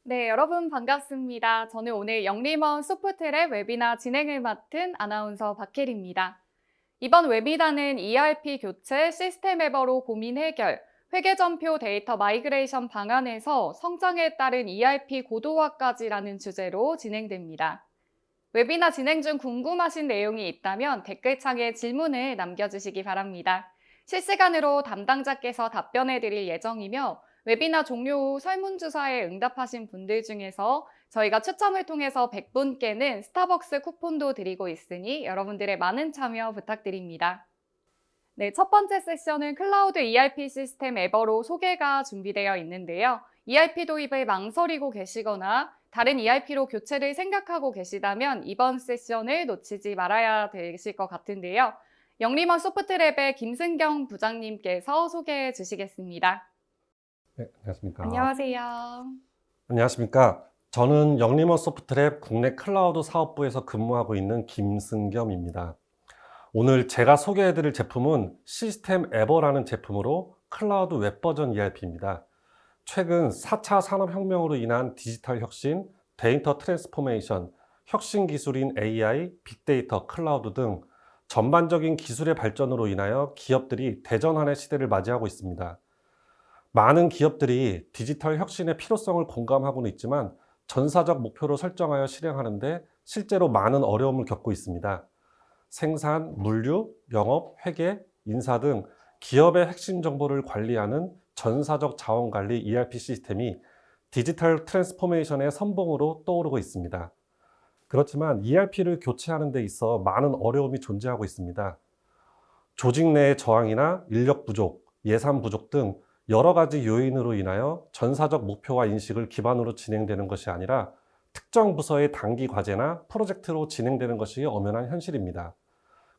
네, 여러분 반갑습니다. 저는 오늘 영림원 소프트랩 웨비나 진행을 맡은 아나운서 박혜리입니다. 이번 웨비나는 ERP 교체 시스템 에버로 고민 해결, 회계전표 데이터 마이그레이션 방안에서 성장에 따른 ERP 고도화까지라는 주제로 진행됩니다. 웨비나 진행 중 궁금하신 내용이 있다면 댓글창에 질문을 남겨주시기 바랍니다. 실시간으로 담당자께서 답변해 드릴 예정이며 웨비나 종료 후 설문조사에 응답하신 분들 중에서 저희가 추첨을 통해서 100분께는 스타벅스 쿠폰도 드리고 있으니 여러분들의 많은 참여 부탁드립니다. 네, 첫 번째 세션은 클라우드 ERP 시스템 에버로 소개가 준비되어 있는데요. ERP 도입을 망설이고 계시거나 다른 ERP로 교체를 생각하고 계시다면 이번 세션을 놓치지 말아야 되실 것 같은데요. 영림원 소프트랩의 김승경 부장님께서 소개해 주시겠습니다. 네, 안녕하십니까. 안녕하세요. 안녕하십니까. 저는 영림원 소프트랩 국내 클라우드 사업부에서 근무하고 있는 김승겸입니다. 오늘 제가 소개해드릴 제품은 시스템 에버라는 제품으로 클라우드 웹 버전 ERP입니다. 최근 4차 산업혁명으로 인한 디지털 혁신, 데이터 트랜스포메이션, 혁신 기술인 AI, 빅데이터, 클라우드 등 전반적인 기술의 발전으로 인하여 기업들이 대전환의 시대를 맞이하고 있습니다. 많은 기업들이 디지털 혁신의 필요성을 공감하고는 있지만 전사적 목표로 설정하여 실행하는데 실제로 많은 어려움을 겪고 있습니다. 생산, 물류, 영업, 회계, 인사 등 기업의 핵심 정보를 관리하는 전사적 자원관리 ERP 시스템이 디지털 트랜스포메이션의 선봉으로 떠오르고 있습니다. 그렇지만 ERP를 교체하는 데 있어 많은 어려움이 존재하고 있습니다. 조직 내의 저항이나 인력 부족, 예산 부족 등 여러 가지 요인으로 인하여 전사적 목표와 인식을 기반으로 진행되는 것이 아니라 특정 부서의 단기 과제나 프로젝트로 진행되는 것이 엄연한 현실입니다.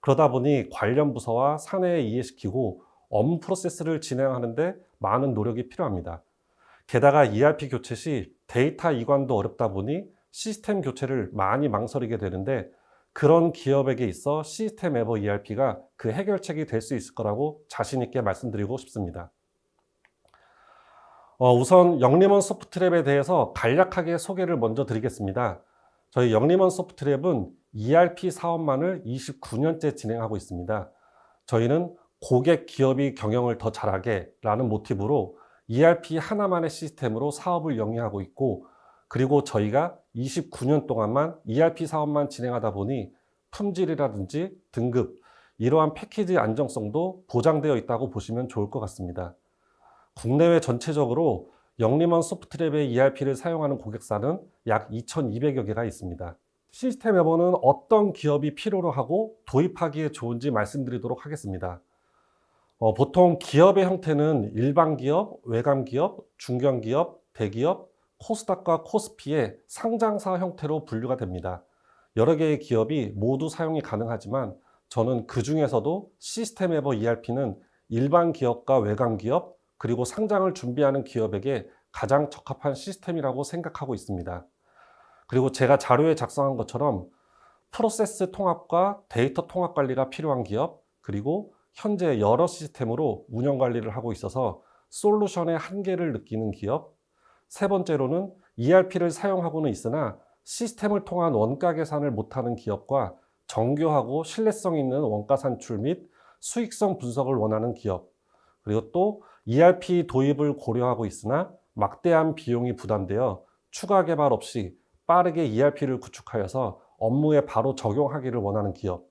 그러다 보니 관련 부서와 사내에 이해시키고 업무 프로세스를 진행하는데 많은 노력이 필요합니다. 게다가 ERP 교체 시 데이터 이관도 어렵다 보니 시스템 교체를 많이 망설이게 되는데 그런 기업에게 있어 시스템 에버 ERP가 그 해결책이 될 수 있을 거라고 자신 있게 말씀드리고 싶습니다. 우선 영림원 소프트랩에 대해서 간략하게 소개를 먼저 드리겠습니다. 저희 영림원 소프트랩은 ERP 사업만을 29년째 진행하고 있습니다. 저희는 고객 기업이 경영을 더 잘하게 라는 모티브로 ERP 하나만의 시스템으로 사업을 영위하고 있고, 그리고 저희가 29년 동안만 ERP 사업만 진행하다 보니 품질이라든지 등급, 이러한 패키지 안정성도 보장되어 있다고 보시면 좋을 것 같습니다. 국내외 전체적으로 영림원 소프트랩의 ERP를 사용하는 고객사는 약 2,200여 개가 있습니다. 시스템 에버는 어떤 기업이 필요로 하고 도입하기에 좋은지 말씀드리도록 하겠습니다. 보통 기업의 형태는 일반 기업, 외감 기업, 중견 기업, 대기업, 코스닥과 코스피의 상장사 형태로 분류가 됩니다. 여러 개의 기업이 모두 사용이 가능하지만 저는 그 중에서도 시스템 에버 ERP는 일반 기업과 외감 기업, 그리고 상장을 준비하는 기업에게 가장 적합한 시스템이라고 생각하고 있습니다. 그리고 제가 자료에 작성한 것처럼 프로세스 통합과 데이터 통합 관리가 필요한 기업, 그리고 현재 여러 시스템으로 운영 관리를 하고 있어서 솔루션의 한계를 느끼는 기업, 세 번째로는 ERP를 사용하고는 있으나 시스템을 통한 원가 계산을 못하는 기업과 정교하고 신뢰성 있는 원가 산출 및 수익성 분석을 원하는 기업, 그리고 또 ERP 도입을 고려하고 있으나 막대한 비용이 부담되어 추가 개발 없이 빠르게 ERP를 구축하여서 업무에 바로 적용하기를 원하는 기업,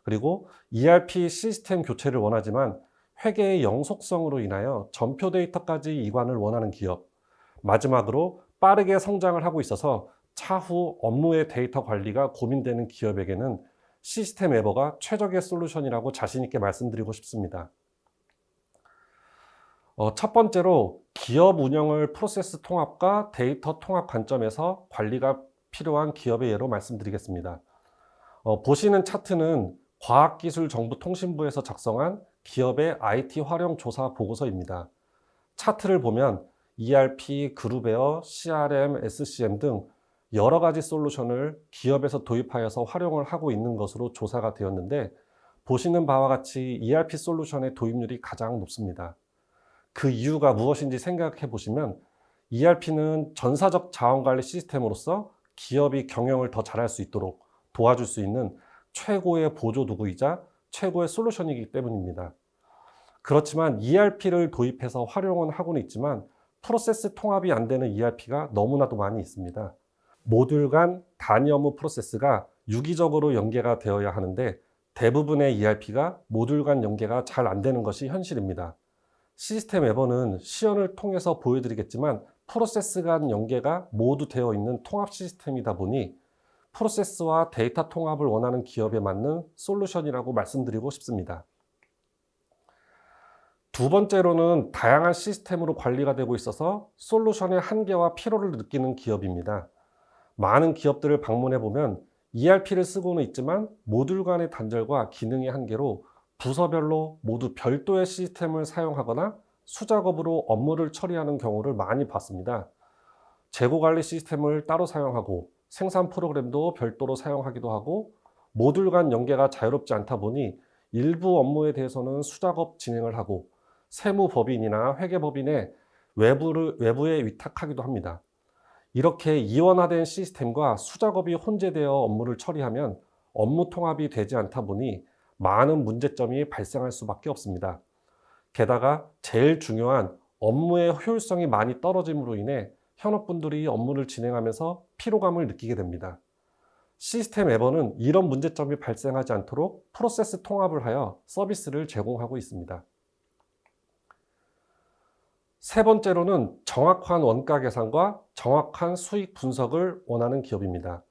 그리고 ERP 시스템 교체를 원하지만 회계의 영속성으로 인하여 전표 데이터까지 이관을 원하는 기업, 마지막으로 빠르게 성장을 하고 있어서 차후 업무의 데이터 관리가 고민되는 기업에게는 시스템 에버가 최적의 솔루션이라고 자신 있게 말씀드리고 싶습니다. 첫 번째로 기업 운영을 프로세스 통합과 데이터 통합 관점에서 관리가 필요한 기업의 예로 말씀드리겠습니다. 보시는 차트는 과학기술정보통신부에서 작성한 기업의 IT 활용 조사 보고서입니다. 차트를 보면 ERP, 그룹웨어, CRM, SCM 등 여러 가지 솔루션을 기업에서 도입하여서 활용을 하고 있는 것으로 조사가 되었는데, 보시는 바와 같이 ERP 솔루션의 도입률이 가장 높습니다. 그 이유가 무엇인지 생각해 보시면 ERP는 전사적 자원관리 시스템으로서 기업이 경영을 더 잘할 수 있도록 도와줄 수 있는 최고의 보조 도구이자 최고의 솔루션이기 때문입니다. 그렇지만 ERP를 도입해서 활용은 하고는 있지만 프로세스 통합이 안 되는 ERP가 너무나도 많이 있습니다. 모듈 간 단위 업무 프로세스가 유기적으로 연계가 되어야 하는데 대부분의 ERP가 모듈 간 연계가 잘 안 되는 것이 현실입니다. 시스템 에버는 시연을 통해서 보여드리겠지만 프로세스 간 연계가 모두 되어 있는 통합 시스템이다 보니 프로세스와 데이터 통합을 원하는 기업에 맞는 솔루션이라고 말씀드리고 싶습니다. 두 번째로는 다양한 시스템으로 관리가 되고 있어서 솔루션의 한계와 피로를 느끼는 기업입니다. 많은 기업들을 방문해 보면 ERP를 쓰고는 있지만 모듈 간의 단절과 기능의 한계로 부서별로 모두 별도의 시스템을 사용하거나 수작업으로 업무를 처리하는 경우를 많이 봤습니다. 재고관리 시스템을 따로 사용하고 생산 프로그램도 별도로 사용하기도 하고 모듈 간 연계가 자유롭지 않다 보니 일부 업무에 대해서는 수작업 진행을 하고 세무법인이나 회계법인의 외부에 위탁하기도 합니다. 이렇게 이원화된 시스템과 수작업이 혼재되어 업무를 처리하면 업무 통합이 되지 않다 보니 많은 문제점이 발생할 수밖에 없습니다. 게다가 제일 중요한 업무의 효율성이 많이 떨어짐으로 인해 현업분들이 업무를 진행하면서 피로감을 느끼게 됩니다. 시스템 에버는 이런 문제점이 발생하지 않도록 프로세스 통합을 하여 서비스를 제공하고 있습니다. 세 번째로는 정확한 원가 계산과 정확한 수익 분석을 원하는 기업입니다.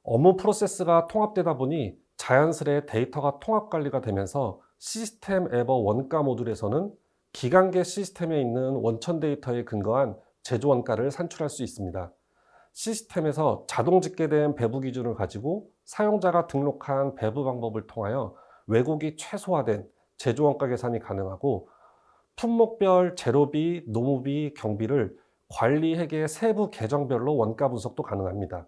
업무 프로세스가 통합되다 보니 자연스레 데이터가 통합 관리가 되면서 시스템 에버 원가 모듈에서는 기간계 시스템에 있는 원천 데이터에 근거한 제조 원가를 산출할 수 있습니다. 시스템에서 자동 집계된 배부 기준을 가지고 사용자가 등록한 배부 방법을 통하여 왜곡이 최소화된 제조 원가 계산이 가능하고 품목별 재료비, 노무비, 경비를 관리 회계 세부 계정별로 원가 분석도 가능합니다.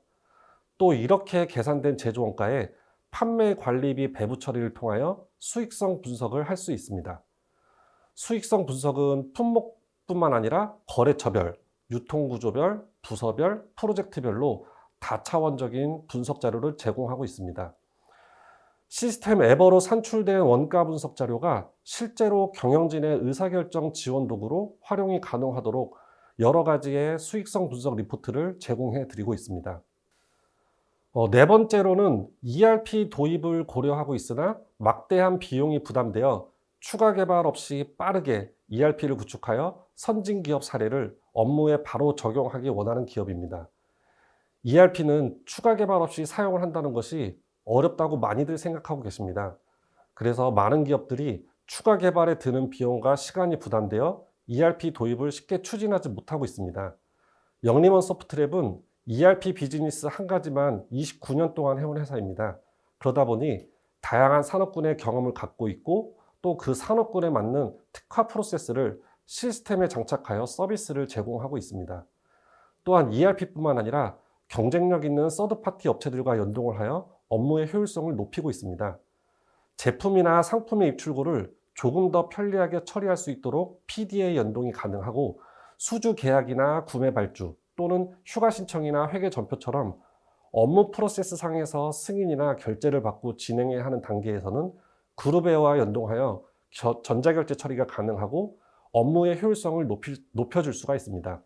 또 이렇게 계산된 제조 원가에 판매 관리비 배부 처리를 통하여 수익성 분석을 할 수 있습니다. 수익성 분석은 품목뿐만 아니라 거래처별, 유통구조별, 부서별, 프로젝트별로 다차원적인 분석 자료를 제공하고 있습니다. 시스템 에버로 산출된 원가 분석 자료가 실제로 경영진의 의사결정 지원 도구로 활용이 가능하도록 여러 가지의 수익성 분석 리포트를 제공해 드리고 있습니다. 네 번째로는 ERP 도입을 고려하고 있으나 막대한 비용이 부담되어 추가 개발 없이 빠르게 ERP를 구축하여 선진 기업 사례를 업무에 바로 적용하기 원하는 기업입니다. ERP는 추가 개발 없이 사용을 한다는 것이 어렵다고 많이들 생각하고 계십니다. 그래서 많은 기업들이 추가 개발에 드는 비용과 시간이 부담되어 ERP 도입을 쉽게 추진하지 못하고 있습니다. 영림원 소프트랩은 ERP 비즈니스 한 가지만 29년 동안 해온 회사입니다. 그러다 보니 다양한 산업군의 경험을 갖고 있고 또 그 산업군에 맞는 특화 프로세스를 시스템에 장착하여 서비스를 제공하고 있습니다. 또한 ERP뿐만 아니라 경쟁력 있는 서드파티 업체들과 연동을 하여 업무의 효율성을 높이고 있습니다. 제품이나 상품의 입출고를 조금 더 편리하게 처리할 수 있도록 PDA 연동이 가능하고 수주 계약이나 구매 발주 또는 휴가 신청이나 회계 전표처럼 업무 프로세스 상에서 승인이나 결제를 받고 진행해야 하는 단계에서는 그룹웨어와 연동하여 전자결제 처리가 가능하고 업무의 효율성을 높여줄 수가 있습니다.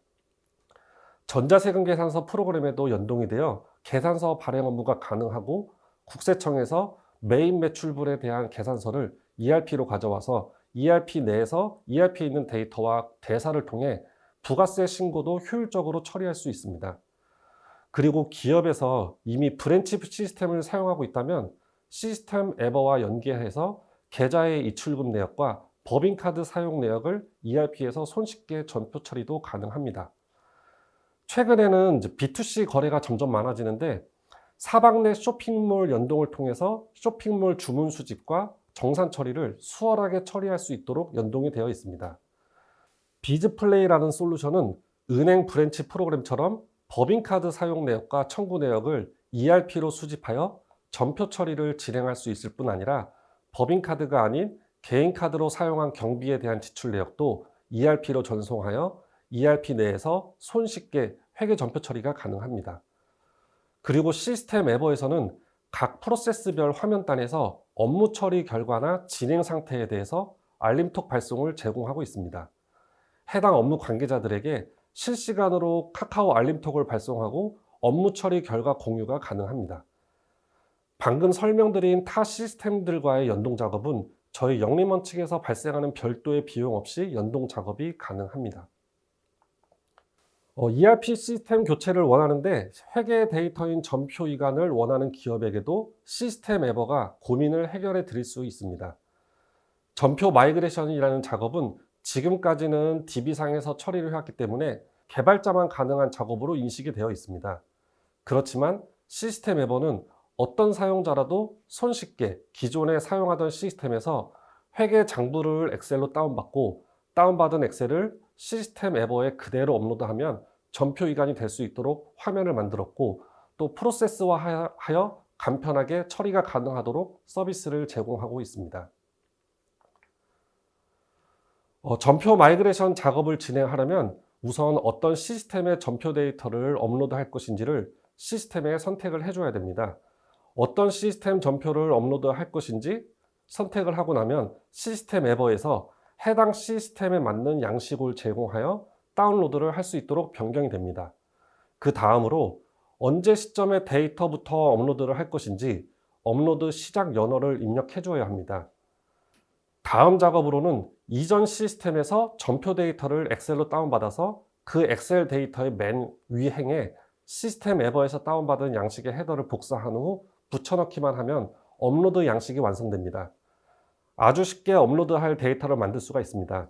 전자세금 계산서 프로그램에도 연동이 되어 계산서 발행 업무가 가능하고 국세청에서 메인 매출분에 대한 계산서를 ERP로 가져와서 ERP 내에서 ERP에 있는 데이터와 대사를 통해 부가세 신고도 효율적으로 처리할 수 있습니다. 그리고 기업에서 이미 브랜치 시스템을 사용하고 있다면 시스템 에버와 연계해서 계좌의 이출금 내역과 법인카드 사용 내역을 ERP에서 손쉽게 전표 처리도 가능합니다. 최근에는 B2C 거래가 점점 많아지는데 사방 내 쇼핑몰 연동을 통해서 쇼핑몰 주문 수집과 정산 처리를 수월하게 처리할 수 있도록 연동이 되어 있습니다. 비즈플레이라는 솔루션은 은행 브랜치 프로그램처럼 법인카드 사용 내역과 청구 내역을 ERP로 수집하여 전표 처리를 진행할 수 있을 뿐 아니라 법인카드가 아닌 개인카드로 사용한 경비에 대한 지출 내역도 ERP로 전송하여 ERP 내에서 손쉽게 회계 전표 처리가 가능합니다. 그리고 시스템 에버에서는 각 프로세스별 화면단에서 업무 처리 결과나 진행 상태에 대해서 알림톡 발송을 제공하고 있습니다. 해당 업무 관계자들에게 실시간으로 카카오 알림톡을 발송하고 업무 처리 결과 공유가 가능합니다. 방금 설명드린 타 시스템들과의 연동 작업은 저희 영림원 측에서 발생하는 별도의 비용 없이 연동 작업이 가능합니다. ERP 시스템 교체를 원하는데 회계 데이터인 전표 이관을 원하는 기업에게도 시스템 에버가 고민을 해결해 드릴 수 있습니다. 전표 마이그레이션이라는 작업은 지금까지는 DB상에서 처리를 해왔기 때문에 개발자만 가능한 작업으로 인식이 되어 있습니다. 그렇지만 시스템 에버는 어떤 사용자라도 손쉽게 기존에 사용하던 시스템에서 회계 장부를 엑셀로 다운받고 다운받은 엑셀을 시스템 에버에 그대로 업로드하면 전표 이관이 될 수 있도록 화면을 만들었고 또 프로세스화하여 간편하게 처리가 가능하도록 서비스를 제공하고 있습니다. 전표 마이그레이션 작업을 진행하려면 우선 어떤 시스템의 전표 데이터를 업로드할 것인지를 시스템에 선택을 해줘야 됩니다. 어떤 시스템 전표를 업로드할 것인지 선택을 하고 나면 시스템 에버에서 해당 시스템에 맞는 양식을 제공하여 다운로드를 할 수 있도록 변경이 됩니다. 그 다음으로 언제 시점에 데이터부터 업로드를 할 것인지 업로드 시작 연월을 입력해 줘야 합니다. 다음 작업으로는 이전 시스템에서 전표 데이터를 엑셀로 다운받아서 그 엑셀 데이터의 맨 위행에 시스템 에버에서 다운받은 양식의 헤더를 복사한 후 붙여넣기만 하면 업로드 양식이 완성됩니다. 아주 쉽게 업로드할 데이터를 만들 수가 있습니다.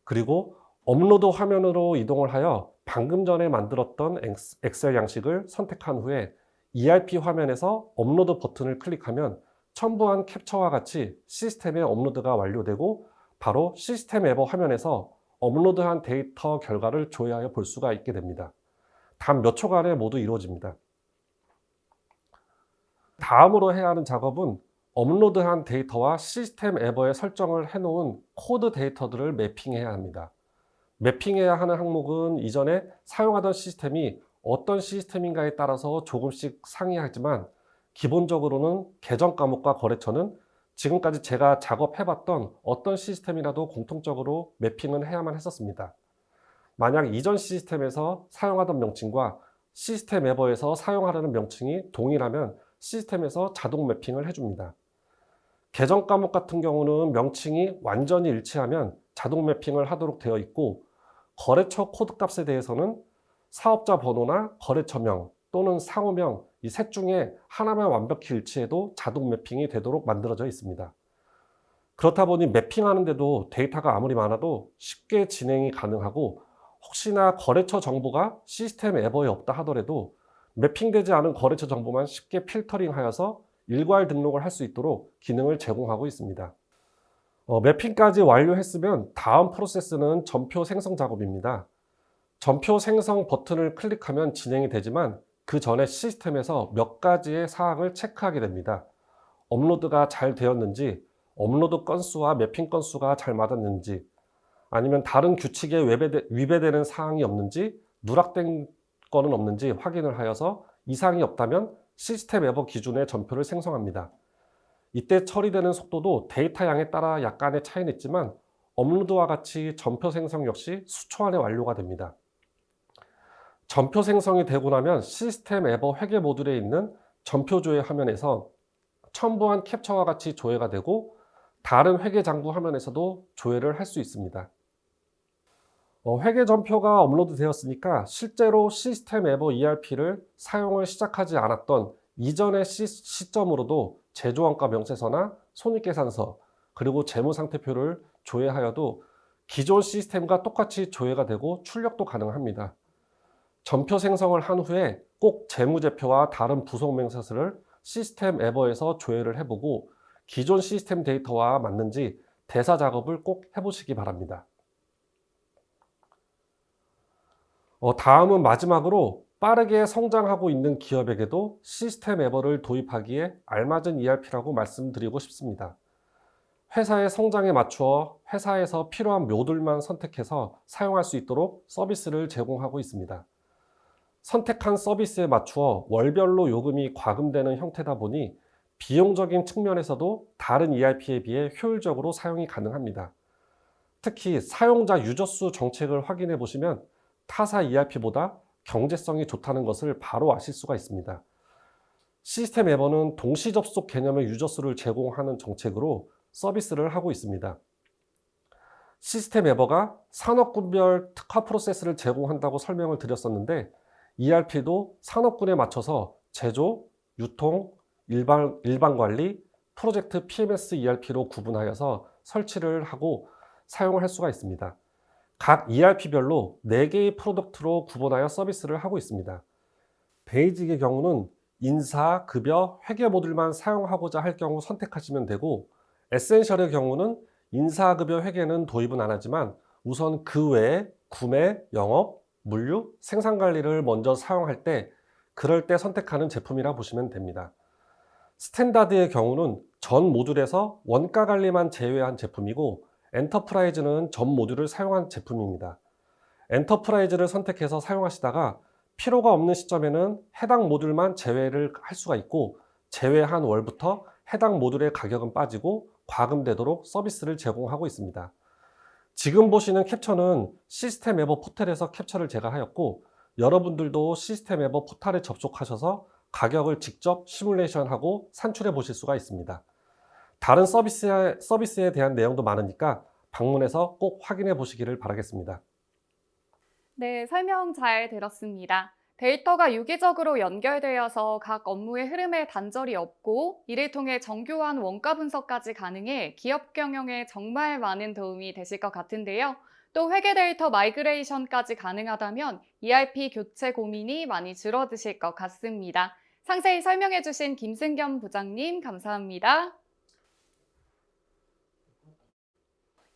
그리고 업로드 화면으로 이동을 하여 방금 전에 만들었던 엑셀 양식을 선택한 후에 ERP 화면에서 업로드 버튼을 클릭하면 첨부한 캡처와 같이 시스템에 업로드가 완료되고 바로 시스템 에버 화면에서 업로드한 데이터 결과를 조회하여 볼 수가 있게 됩니다. 단 몇 초간에 모두 이루어집니다. 다음으로 해야 하는 작업은 업로드한 데이터와 시스템 에버에 설정을 해놓은 코드 데이터들을 매핑해야 합니다. 매핑해야 하는 항목은 이전에 사용하던 시스템이 어떤 시스템인가에 따라서 조금씩 상이하지만 기본적으로는 계정 과목과 거래처는 지금까지 제가 작업해봤던 어떤 시스템이라도 공통적으로 매핑은 해야만 했었습니다. 만약 이전 시스템에서 사용하던 명칭과 시스템 에버에서 사용하려는 명칭이 동일하면 시스템에서 자동 매핑을 해줍니다. 계정 과목 같은 경우는 명칭이 완전히 일치하면 자동 매핑을 하도록 되어 있고 거래처 코드 값에 대해서는 사업자 번호나 거래처명 또는 상호명 이 셋 중에 하나만 완벽히 일치해도 자동 매핑이 되도록 만들어져 있습니다. 그렇다 보니 매핑하는데도 데이터가 아무리 많아도 쉽게 진행이 가능하고 혹시나 거래처 정보가 시스템 에버에 없다 하더라도 매핑되지 않은 거래처 정보만 쉽게 필터링하여서 일괄 등록을 할 수 있도록 기능을 제공하고 있습니다. 매핑까지 완료했으면 다음 프로세스는 전표 생성 작업입니다. 전표 생성 버튼을 클릭하면 진행이 되지만 그 전에 시스템에서 몇 가지의 사항을 체크하게 됩니다. 업로드가 잘 되었는지, 업로드 건수와 매핑 건수가 잘 맞았는지, 아니면 다른 규칙에 위배되는 사항이 없는지, 누락된 거는 없는지 확인을 하여서 이상이 없다면 시스템 에버 기준의 전표를 생성합니다. 이때 처리되는 속도도 데이터 양에 따라 약간의 차이는 있지만 업로드와 같이 전표 생성 역시 수초 안에 완료가 됩니다. 전표 생성이 되고 나면 시스템 에버 회계 모듈에 있는 전표 조회 화면에서 첨부한 캡처와 같이 조회가 되고 다른 회계 장부 화면에서도 조회를 할 수 있습니다. 회계 전표가 업로드 되었으니까 실제로 시스템 에버 ERP를 사용을 시작하지 않았던 이전의 시점으로도 제조원가 명세서나 손익계산서 그리고 재무상태표를 조회하여도 기존 시스템과 똑같이 조회가 되고 출력도 가능합니다. 전표 생성을 한 후에 꼭 재무제표와 다른 부속 명세서를 시스템 에버에서 조회를 해보고 기존 시스템 데이터와 맞는지 대사 작업을 꼭 해보시기 바랍니다. 다음은 마지막으로 빠르게 성장하고 있는 기업에게도 시스템 에버를 도입하기에 알맞은 ERP라고 말씀드리고 싶습니다. 회사의 성장에 맞추어 회사에서 필요한 모듈만 선택해서 사용할 수 있도록 서비스를 제공하고 있습니다. 선택한 서비스에 맞추어 월별로 요금이 과금되는 형태다 보니 비용적인 측면에서도 다른 ERP에 비해 효율적으로 사용이 가능합니다. 특히 사용자 유저수 정책을 확인해 보시면 타사 ERP보다 경제성이 좋다는 것을 바로 아실 수가 있습니다. 시스템 에버는 동시 접속 개념의 유저수를 제공하는 정책으로 서비스를 하고 있습니다. 시스템 에버가 산업군별 특화 프로세스를 제공한다고 설명을 드렸었는데 ERP도 산업군에 맞춰서 제조, 유통, 일반 관리, 프로젝트 PMS ERP로 구분하여서 설치를 하고 사용을 할 수가 있습니다. 각 ERP별로 4개의 프로덕트로 구분하여 서비스를 하고 있습니다. 베이직의 경우는 인사, 급여, 회계 모듈만 사용하고자 할 경우 선택하시면 되고, 에센셜의 경우는 인사, 급여, 회계는 도입은 안 하지만 우선 그 외에 구매, 영업, 물류, 생산 관리를 먼저 사용할 때 그럴 때 선택하는 제품이라 보시면 됩니다. 스탠다드의 경우는 전 모듈에서 원가 관리만 제외한 제품이고, 엔터프라이즈는 전 모듈을 사용한 제품입니다. 엔터프라이즈를 선택해서 사용하시다가 필요가 없는 시점에는 해당 모듈만 제외를 할 수가 있고, 제외한 월부터 해당 모듈의 가격은 빠지고 과금되도록 서비스를 제공하고 있습니다. 지금 보시는 캡처는 시스템 에버 포털에서 캡처를 제가 하였고, 여러분들도 시스템 에버 포털에 접속하셔서 가격을 직접 시뮬레이션하고 산출해 보실 수가 있습니다. 다른 서비스에 대한 내용도 많으니까 방문해서 꼭 확인해 보시기를 바라겠습니다. 네, 설명 잘 들었습니다. 데이터가 유기적으로 연결되어서 각 업무의 흐름에 단절이 없고 이를 통해 정교한 원가 분석까지 가능해 기업 경영에 정말 많은 도움이 되실 것 같은데요. 또 회계 데이터 마이그레이션까지 가능하다면 ERP 교체 고민이 많이 줄어드실 것 같습니다. 상세히 설명해 주신 김승겸 부장님 감사합니다.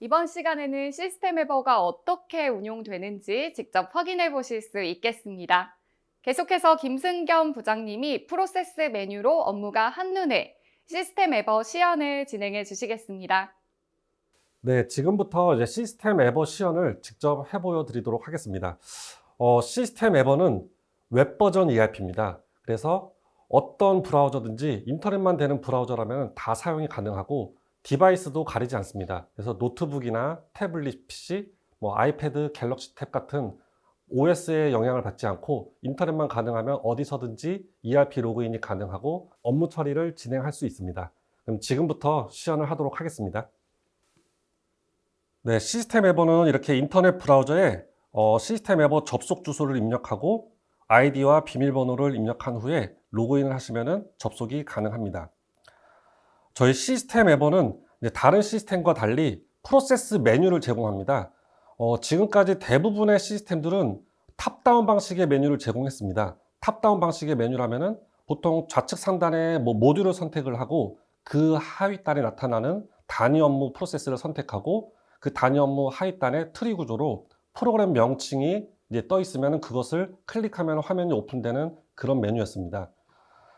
이번 시간에는 시스템 에버가 어떻게 운용되는지 직접 확인해 보실 수 있겠습니다. 계속해서 김승겸 부장님이 프로세스 메뉴로 업무가 한눈에 시스템 에버 시연을 진행해 주시겠습니다. 네, 지금부터 이제 시스템 에버 시연을 직접 해보여 드리도록 하겠습니다. 시스템 에버는 웹 버전 ERP입니다. 그래서 어떤 브라우저든지 인터넷만 되는 브라우저라면 다 사용이 가능하고 디바이스도 가리지 않습니다. 그래서 노트북이나 태블릿 PC, 아이패드, 갤럭시 탭 같은 OS의 영향을 받지 않고 인터넷만 가능하면 어디서든지 ERP 로그인이 가능하고 업무 처리를 진행할 수 있습니다. 그럼 지금부터 시연을 하도록 하겠습니다. 네, 시스템 에버는 이렇게 인터넷 브라우저에 시스템 에버 접속 주소를 입력하고 아이디와 비밀번호를 입력한 후에 로그인을 하시면 접속이 가능합니다. 저희 시스템 에버는 다른 시스템과 달리 프로세스 메뉴를 제공합니다. 지금까지 대부분의 시스템들은 탑다운 방식의 메뉴를 제공했습니다. 탑다운 방식의 메뉴라면은 보통 좌측 상단에 모듈을 선택을 하고 그 하위단에 나타나는 단위 업무 프로세스를 선택하고 그 단위 업무 하위단의 트리 구조로 프로그램 명칭이 이제 떠 있으면 그것을 클릭하면 화면이 오픈되는 그런 메뉴였습니다.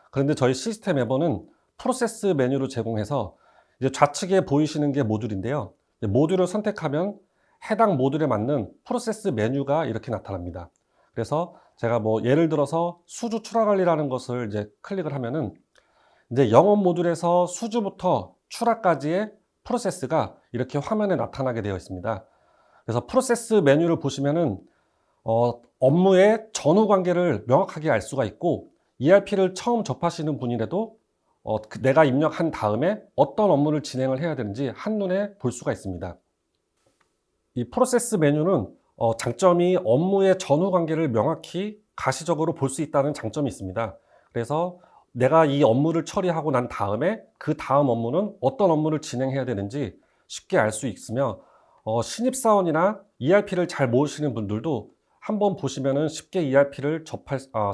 그런데 저희 시스템 에버는 프로세스 메뉴를 제공해서 이제 좌측에 보이시는 게 모듈인데요. 모듈을 선택하면 해당 모듈에 맞는 프로세스 메뉴가 이렇게 나타납니다. 그래서 제가 예를 들어서 수주 출하 관리라는 것을 이제 클릭을 하면은 이제 영업 모듈에서 수주부터 출하까지의 프로세스가 이렇게 화면에 나타나게 되어 있습니다. 그래서 프로세스 메뉴를 보시면은 업무의 전후 관계를 명확하게 알 수가 있고 ERP를 처음 접하시는 분이라도 내가 입력한 다음에 어떤 업무를 진행을 해야 되는지 한눈에 볼 수가 있습니다. 이 프로세스 메뉴는 장점이 업무의 전후 관계를 명확히 가시적으로 볼 수 있다는 장점이 있습니다. 그래서 내가 이 업무를 처리하고 난 다음에 그 다음 업무는 어떤 업무를 진행해야 되는지 쉽게 알 수 있으며 신입사원이나 ERP를 잘 모르시는 분들도 한번 보시면 쉽게 ERP를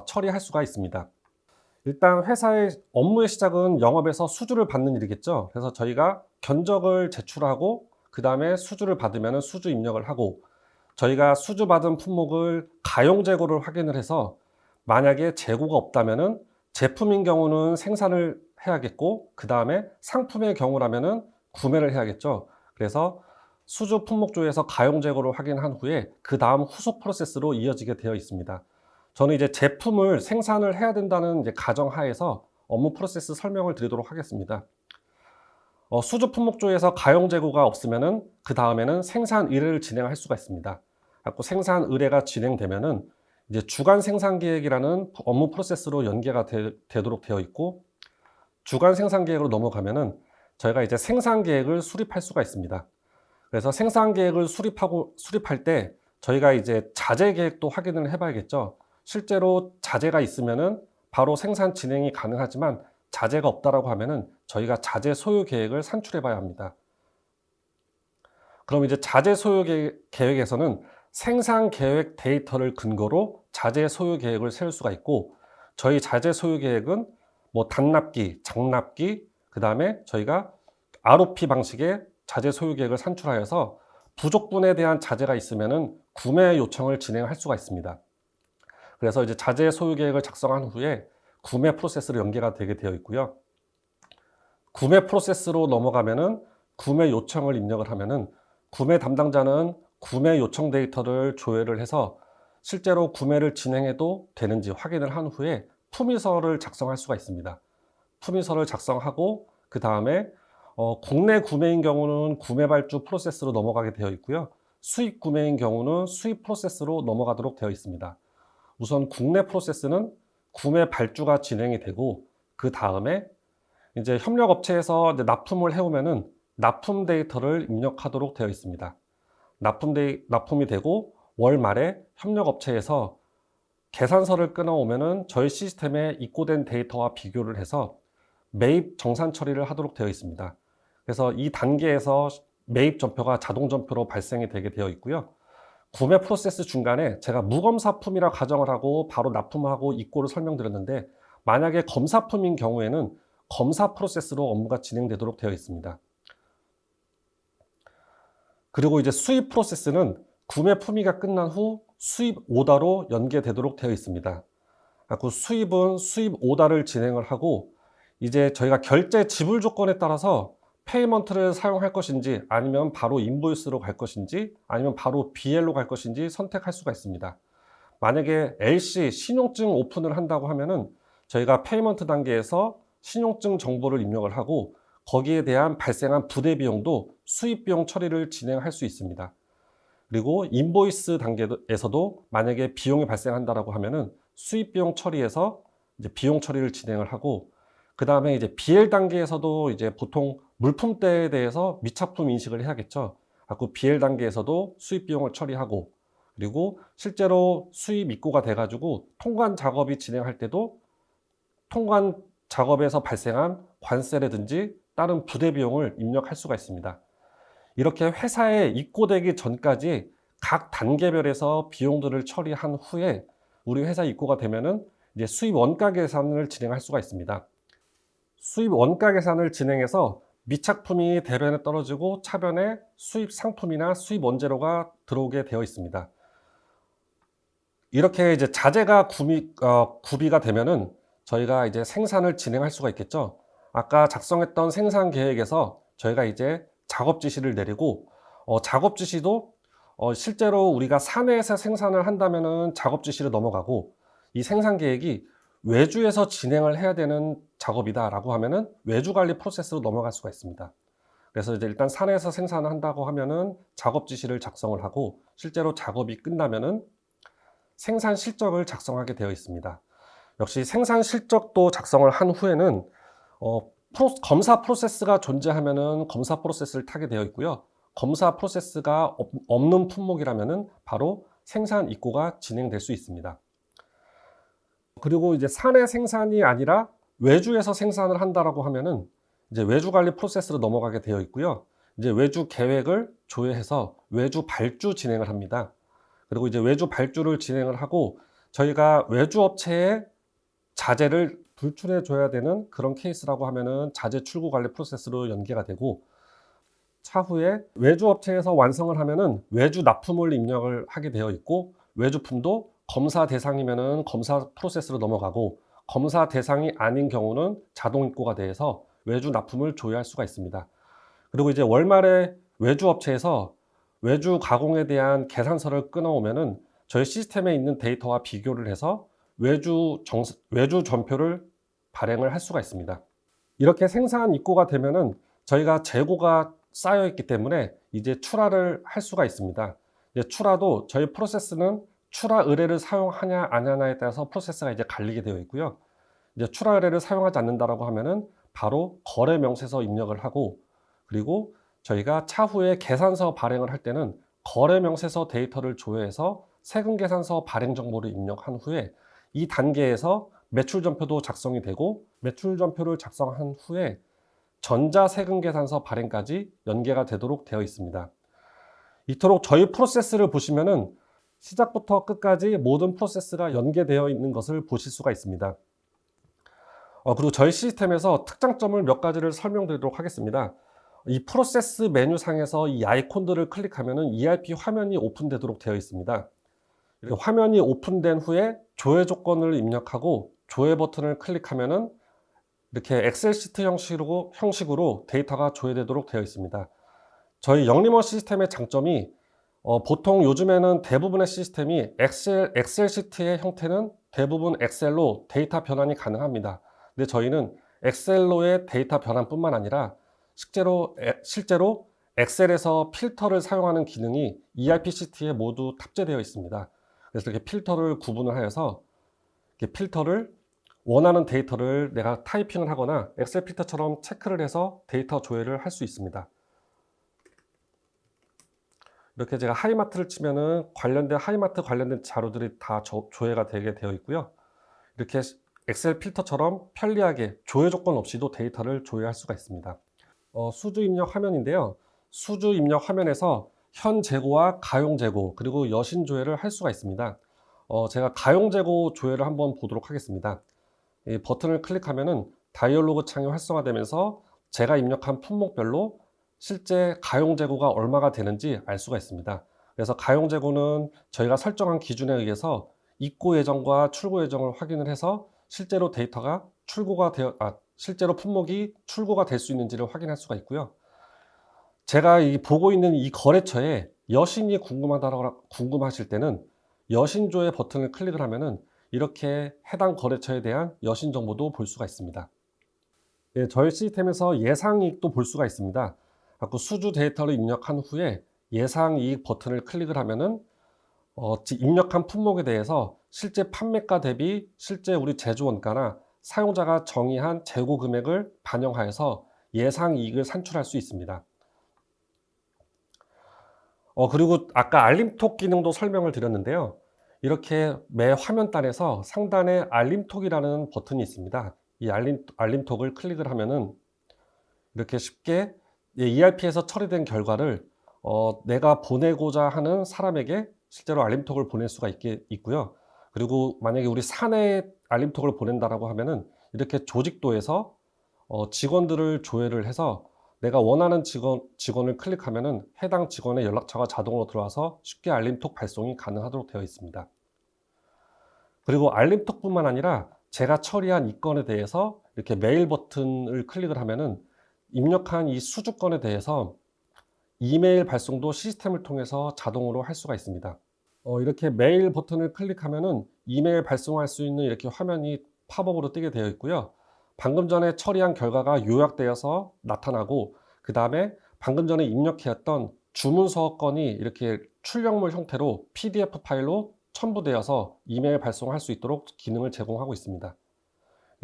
처리할 수가 있습니다. 일단 회사의 업무의 시작은 영업에서 수주를 받는 일이겠죠. 그래서 저희가 견적을 제출하고 그 다음에 수주를 받으면 수주 입력을 하고 저희가 수주 받은 품목을 가용 재고를 확인을 해서 만약에 재고가 없다면 제품인 경우는 생산을 해야겠고 그 다음에 상품의 경우라면 구매를 해야겠죠. 그래서 수주 품목조에서 가용 재고를 확인한 후에 그 다음 후속 프로세스로 이어지게 되어 있습니다. 저는 이제 제품을 생산을 해야 된다는 이제 가정하에서 업무 프로세스 설명을 드리도록 하겠습니다. 수주 품목조에서 가용 재고가 없으면은 그 다음에는 생산 의뢰를 진행할 수가 있습니다. 생산 의뢰가 진행되면은 이제 주간 생산 계획이라는 업무 프로세스로 연계가 되도록 되어 있고, 주간 생산 계획으로 넘어가면은 저희가 이제 생산 계획을 수립할 수가 있습니다. 그래서 생산 계획을 수립할 때 저희가 이제 자재 계획도 확인을 해봐야겠죠. 실제로 자재가 있으면은 바로 생산 진행이 가능하지만 자재가 없다라고 하면은 저희가 자재 소요 계획을 산출해 봐야 합니다. 그럼 이제 자재 소요 계획에서는 생산 계획 데이터를 근거로 자재 소요 계획을 세울 수가 있고, 저희 자재 소요 계획은 뭐 단납기, 장납기, 그 다음에 저희가 ROP 방식의 자재 소요 계획을 산출하여서 부족분에 대한 자재가 있으면은 구매 요청을 진행할 수가 있습니다. 그래서 이제 자재 소요 계획을 작성한 후에 구매 프로세스로 연계가 되게 되어 있고요. 구매 프로세스로 넘어가면은 구매 요청을 입력을 하면은 구매 담당자는 구매 요청 데이터를 조회를 해서 실제로 구매를 진행해도 되는지 확인을 한 후에 품위서를 작성할 수가 있습니다. 품위서를 작성하고 그 다음에 국내 구매인 경우는 구매 발주 프로세스로 넘어가게 되어 있고요. 수입 구매인 경우는 수입 프로세스로 넘어가도록 되어 있습니다. 우선 국내 프로세스는 구매 발주가 진행이 되고, 그 다음에 이제 협력업체에서 납품을 해오면은 납품 데이터를 입력하도록 되어 있습니다. 납품이 되고 월 말에 협력업체에서 계산서를 끊어오면은 저희 시스템에 입고된 데이터와 비교를 해서 매입 정산 처리를 하도록 되어 있습니다. 그래서 이 단계에서 매입 전표가 자동 전표로 발생이 되게 되어 있고요. 구매 프로세스 중간에 제가 무검사품이라 가정을 하고 바로 납품하고 입고를 설명드렸는데, 만약에 검사품인 경우에는 검사 프로세스로 업무가 진행되도록 되어 있습니다. 그리고 이제 수입 프로세스는 구매 품위가 끝난 후 수입 오더로 연계되도록 되어 있습니다. 그 수입은 수입 오더를 진행을 하고, 이제 저희가 결제 지불 조건에 따라서 페이먼트를 사용할 것인지, 아니면 바로 인보이스로 갈 것인지, 아니면 바로 BL로 갈 것인지 선택할 수가 있습니다. 만약에 LC 신용증 오픈을 한다고 하면은 저희가 페이먼트 단계에서 신용증 정보를 입력을 하고 거기에 대한 발생한 부대 비용도 수입 비용 처리를 진행할 수 있습니다. 그리고 인보이스 단계에서도 만약에 비용이 발생한다라고 하면은 수입 비용 처리에서 이제 비용 처리를 진행을 하고, 그 다음에 이제 BL 단계에서도 이제 보통 물품대에 대해서 미착품 인식을 해야겠죠. BL 단계에서도 수입 비용을 처리하고, 그리고 실제로 수입 입고가 돼가지고 통관 작업이 진행할 때도 통관 작업에서 발생한 관세라든지 다른 부대 비용을 입력할 수가 있습니다. 이렇게 회사에 입고되기 전까지 각 단계별에서 비용들을 처리한 후에 우리 회사 입고가 되면은 이제 수입 원가 계산을 진행할 수가 있습니다. 수입 원가 계산을 진행해서 미착품이 대련에 떨어지고 차변에 수입 상품이나 수입 원재료가 들어오게 되어 있습니다. 이렇게 이제 자재가 구비가 되면은 저희가 이제 생산을 진행할 수가 있겠죠. 아까 작성했던 생산 계획에서 저희가 이제 작업 지시를 내리고, 작업 지시도 실제로 우리가 사내에서 생산을 한다면은 작업 지시를 넘어가고, 이 생산 계획이 외주에서 진행을 해야 되는 작업이다라고 하면은 외주 관리 프로세스로 넘어갈 수가 있습니다. 그래서 이제 일단 사내에서 생산을 한다고 하면은 작업 지시를 작성을 하고, 실제로 작업이 끝나면은 생산 실적을 작성하게 되어 있습니다. 역시 생산 실적도 작성을 한 후에는 검사 프로세스가 존재하면은 검사 프로세스를 타게 되어 있고요. 검사 프로세스가 없는 품목이라면은 바로 생산 입고가 진행될 수 있습니다. 그리고 이제 사내 생산이 아니라 외주에서 생산을 한다라고 하면은 이제 외주 관리 프로세스로 넘어가게 되어 있고요. 이제 외주 계획을 조회해서 외주 발주 진행을 합니다. 그리고 이제 외주 발주를 진행을 하고, 저희가 외주 업체에 자재를 불출해 줘야 되는 그런 케이스라고 하면은 자재 출고 관리 프로세스로 연계가 되고, 차후에 외주 업체에서 완성을 하면은 외주 납품을 입력을 하게 되어 있고, 외주품도 검사 대상이면은 검사 프로세스로 넘어가고, 검사 대상이 아닌 경우는 자동 입고가 돼서 외주 납품을 조회할 수가 있습니다. 그리고 이제 월말에 외주 업체에서 외주 가공에 대한 계산서를 끊어오면은 저희 시스템에 있는 데이터와 비교를 해서 외주 전표를 발행을 할 수가 있습니다. 이렇게 생산 입고가 되면은 저희가 재고가 쌓여 있기 때문에 이제 출하를 할 수가 있습니다. 이제 출하도 저희 프로세스는 출하 의뢰를 사용하냐 안 하냐에 따라서 프로세스가 이제 갈리게 되어 있고요. 이제 출하 의뢰를 사용하지 않는다라고 하면은 바로 거래 명세서 입력을 하고, 그리고 저희가 차후에 계산서 발행을 할 때는 거래 명세서 데이터를 조회해서 세금 계산서 발행 정보를 입력한 후에 이 단계에서 매출 전표도 작성이 되고, 매출 전표를 작성한 후에 전자 세금 계산서 발행까지 연계가 되도록 되어 있습니다. 이토록 저희 프로세스를 보시면은 시작부터 끝까지 모든 프로세스가 연계되어 있는 것을 보실 수가 있습니다. 그리고 저희 시스템에서 특장점을 몇 가지를 설명드리도록 하겠습니다. 이 프로세스 메뉴 상에서 이 아이콘들을 클릭하면은 ERP 화면이 오픈되도록 되어 있습니다. 화면이 오픈된 후에 조회 조건을 입력하고 조회 버튼을 클릭하면은 이렇게 엑셀 시트 형식으로 데이터가 조회되도록 되어 있습니다. 저희 영리머 시스템의 장점이 보통 요즘에는 대부분의 시스템이 엑셀 시트의 형태는 대부분 엑셀로 데이터 변환이 가능합니다. 근데 저희는 엑셀로의 데이터 변환뿐만 아니라 실제로 엑셀에서 필터를 사용하는 기능이 ERP 시트에 모두 탑재되어 있습니다. 그래서 이렇게 필터를 구분을 하여서 이렇게 필터를 원하는 데이터를 내가 타이핑을 하거나 엑셀 필터처럼 체크를 해서 데이터 조회를 할 수 있습니다. 이렇게 제가 하이마트를 치면은 하이마트 관련된 자료들이 다 조회가 되게 되어 있고요. 이렇게 엑셀 필터처럼 편리하게 조회 조건 없이도 데이터를 조회할 수가 있습니다. 수주 입력 화면인데요. 수주 입력 화면에서 현 재고와 가용 재고, 그리고 여신 조회를 할 수가 있습니다. 제가 가용 재고 조회를 한번 보도록 하겠습니다. 이 버튼을 클릭하면은 다이얼로그 창이 활성화되면서 제가 입력한 품목별로 실제 가용 재고가 얼마가 되는지 알 수가 있습니다. 그래서 가용 재고는 저희가 설정한 기준에 의해서 입고 예정과 출고 예정을 확인을 해서 실제로 실제로 품목이 출고가 될 수 있는지를 확인할 수가 있고요. 제가 보고 있는 이 거래처에 여신이 궁금하실 때는 여신조회 버튼을 클릭을 하면은 이렇게 해당 거래처에 대한 여신 정보도 볼 수가 있습니다. 네, 저희 시스템에서 예상이익도 볼 수가 있습니다. 수주 데이터를 입력한 후에 예상이익 버튼을 클릭을 하면은 입력한 품목에 대해서 실제 판매가 대비 실제 우리 제조 원가나 사용자가 정의한 재고 금액을 반영하여서 예상이익을 산출할 수 있습니다. 그리고 아까 알림톡 기능도 설명을 드렸는데요. 이렇게 매 화면단에서 상단에 알림톡이라는 버튼이 있습니다. 이 알림톡을 클릭을 하면은 이렇게 쉽게 ERP에서 처리된 결과를 내가 보내고자 하는 사람에게 실제로 알림톡을 보낼 수가 있고요. 그리고 만약에 우리 사내에 알림톡을 보낸다라고 하면은 이렇게 조직도에서 직원들을 조회를 해서 내가 원하는 직원을 클릭하면은 해당 직원의 연락처가 자동으로 들어와서 쉽게 알림톡 발송이 가능하도록 되어 있습니다. 그리고 알림톡뿐만 아니라 제가 처리한 이 건에 대해서 이렇게 메일 버튼을 클릭을 하면은 입력한 이 수주건에 대해서 이메일 발송도 시스템을 통해서 자동으로 할 수가 있습니다. 이렇게 메일 버튼을 클릭하면은 이메일 발송할 수 있는 이렇게 화면이 팝업으로 뜨게 되어 있고요. 방금 전에 처리한 결과가 요약되어서 나타나고, 그 다음에 방금 전에 입력해왔던 주문서 건이 이렇게 출력물 형태로 PDF 파일로 첨부되어서 이메일 발송할 수 있도록 기능을 제공하고 있습니다.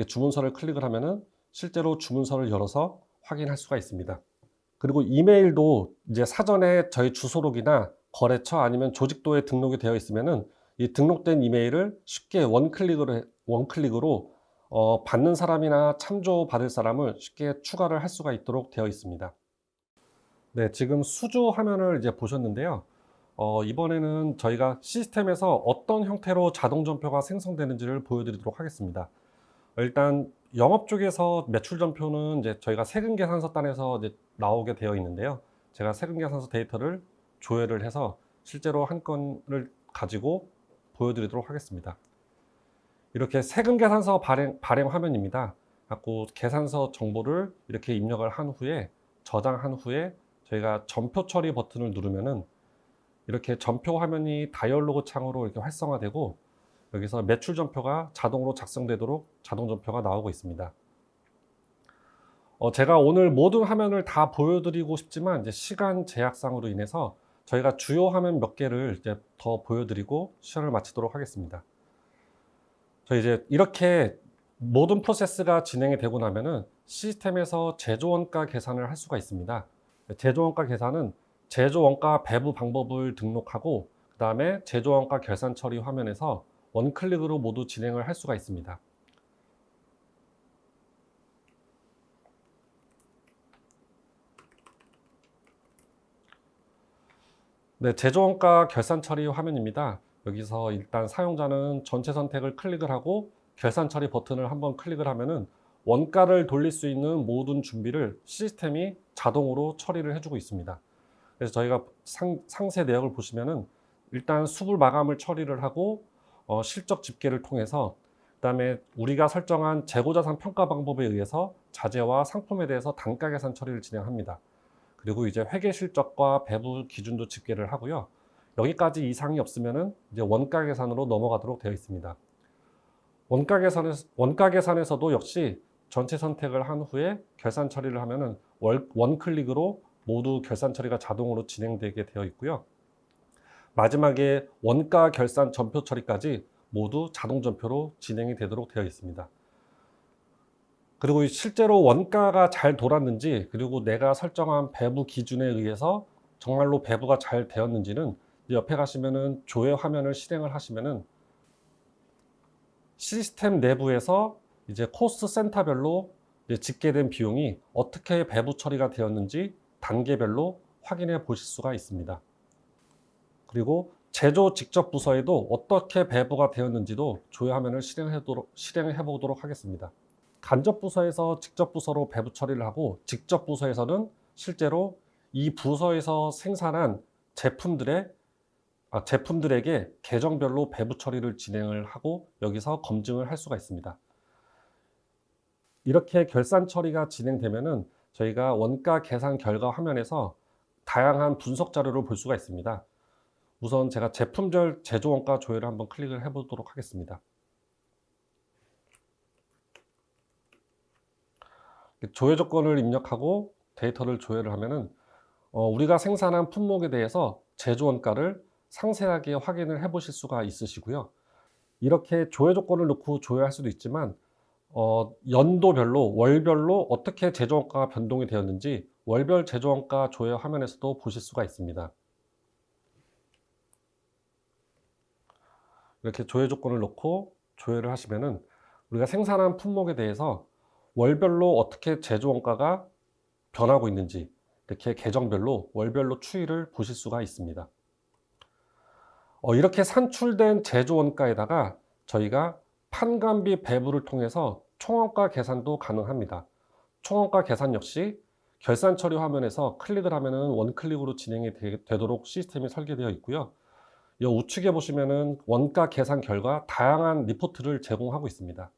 주문서를 클릭을 하면은 실제로 주문서를 열어서 확인할 수가 있습니다. 그리고 이메일도 이제 사전에 저희 주소록이나 거래처 아니면 조직도에 등록이 되어 있으면은 이 등록된 이메일을 쉽게 원클릭으로 받는 사람이나 참조 받을 사람을 쉽게 추가를 할 수가 있도록 되어 있습니다. 네, 지금 수주 화면을 이제 보셨는데요. 이번에는 저희가 시스템에서 어떤 형태로 자동 전표가 생성되는지를 보여드리도록 하겠습니다. 일단 영업 쪽에서 매출 전표는 이제 저희가 세금 계산서단에서 이제 나오게 되어 있는데요. 제가 세금 계산서 데이터를 조회를 해서 실제로 한 건을 가지고 보여드리도록 하겠습니다. 이렇게 세금 계산서 발행 화면입니다. 계산서 정보를 이렇게 입력을 한 후에 저장한 후에 저희가 전표 처리 버튼을 누르면은 이렇게 전표 화면이 다이얼로그 창으로 이렇게 활성화되고 여기서 매출 전표가 자동으로 작성되도록 자동 전표가 나오고 있습니다. 제가 오늘 모든 화면을 다 보여드리고 싶지만 이제 시간 제약상으로 인해서 저희가 주요 화면 몇 개를 이제 더 보여드리고 시간을 마치도록 하겠습니다. 저희 이제 이렇게 모든 프로세스가 진행이 되고 나면은 시스템에서 제조원가 계산을 할 수가 있습니다. 제조원가 계산은 제조원가 배부 방법을 등록하고 그 다음에 제조원가 결산 처리 화면에서 원클릭으로 모두 진행을 할 수가 있습니다. 네, 제조원가 결산 처리 화면입니다. 여기서 일단 사용자는 전체 선택을 클릭을 하고 결산 처리 버튼을 한번 클릭을 하면은 원가를 돌릴 수 있는 모든 준비를 시스템이 자동으로 처리를 해주고 있습니다. 그래서 저희가 상세 내역을 보시면은 일단 수불 마감을 처리를 하고 실적 집계를 통해서 그다음에 우리가 설정한 재고자산 평가 방법에 의해서 자재와 상품에 대해서 단가 계산 처리를 진행합니다. 그리고 이제 회계 실적과 배부 기준도 집계를 하고요. 여기까지 이상이 없으면은 이제 원가 계산으로 넘어가도록 되어 있습니다. 원가 계산에서도 역시 전체 선택을 한 후에 결산 처리를 하면은 원클릭으로 모두 결산 처리가 자동으로 진행되게 되어 있고요. 마지막에 원가 결산 전표 처리까지 모두 자동 전표로 진행이 되도록 되어 있습니다. 그리고 실제로 원가가 잘 돌았는지 그리고 내가 설정한 배부 기준에 의해서 정말로 배부가 잘 되었는지는 옆에 가시면은 조회 화면을 실행을 하시면은 시스템 내부에서 이제 코스트 센터별로 이제 집계된 비용이 어떻게 배부 처리가 되었는지 단계별로 확인해 보실 수가 있습니다. 그리고 직접 부서에도 어떻게 배부가 되었는지도 조회 화면을 실행해 보도록 하겠습니다. 간접 부서에서 직접 부서로 배부 처리를 하고 직접 부서에서는 실제로 이 부서에서 생산한 제품들에게 계정별로 배부 처리를 진행을 하고 여기서 검증을 할 수가 있습니다. 이렇게 결산 처리가 진행되면은 저희가 원가 계산 결과 화면에서 다양한 분석 자료를 볼 수가 있습니다. 우선 제가 제품별 제조원가 조회를 한번 클릭을 해 보도록 하겠습니다. 조회 조건을 입력하고 데이터를 조회를 하면은 우리가 생산한 품목에 대해서 제조원가를 상세하게 확인을 해 보실 수가 있으시고요. 이렇게 조회 조건을 넣고 조회할 수도 있지만 연도별로 월별로 어떻게 제조원가가 변동이 되었는지 월별 제조원가 조회 화면에서도 보실 수가 있습니다. 이렇게 조회 조건을 넣고 조회를 하시면은 우리가 생산한 품목에 대해서 월별로 어떻게 제조원가가 변하고 있는지 이렇게 계정별로 월별로 추이를 보실 수가 있습니다. 이렇게 산출된 제조원가에다가 저희가 판관비 배부를 통해서 총원가 계산도 가능합니다. 총원가 계산 역시 결산 처리 화면에서 클릭을 하면은 원클릭으로 진행이 되도록 시스템이 설계되어 있고요. 이 우측에 보시면은 원가 계산 결과 다양한 리포트를 제공하고 있습니다.